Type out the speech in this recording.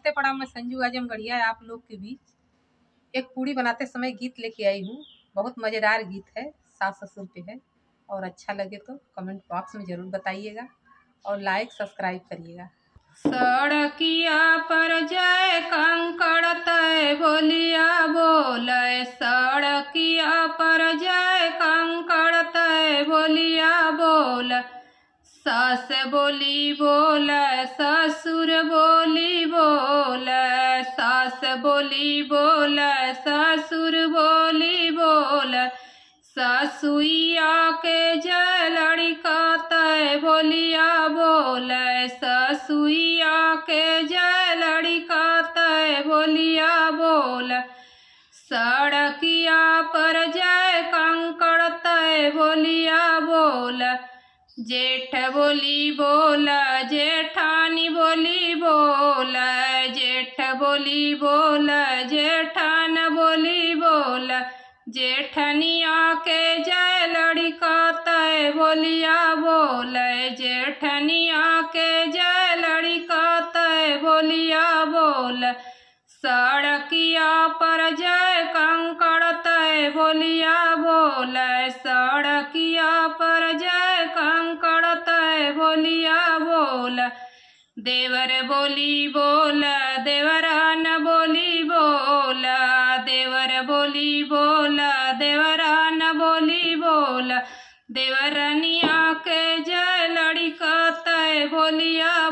नमस्ते प्रणाम, मैं संजू आजमगढ़िया आप लोग के बीच एक पूड़ी बनाते समय गीत लेके आई हूँ। बहुत मज़ेदार गीत है, सास ससुर पे है और अच्छा लगे तो कमेंट बॉक्स में ज़रूर बताइएगा और लाइक सब्सक्राइब करिएगा। सड़किया पर जाए कंकड़ तय बोलिया बोले, सड़किया पर जाए कंकड़ तय बोलिया बोल। सास बोली बोल ससुर बोली बोल, सास बोली बोल ससुर बोली बोल। ससुइया के जय लड़का तय बोलिया बोल, ससुइया के जय लड़का तय बोलिया बोल। सड़किया पर जय कंकड़ तय बोलिया बोल। जेठ बोली बोल जेठानी बोली बोल, जेठ बोली बोल जेठान बोली बोल। जेठनिया के जय लड़का तय बोलिया बोल, जेठनिया के जय लड़का तय बोलिया बोल। सड़किया पर जय कंकड़ तय बोलिया बोल, सड़किया पर जय कंकड़ तय बोलिया बोल। देवर बोली बोल देवरान बोली बोल, देवर बोली बोल देवरान बोली बोल। देवरनिया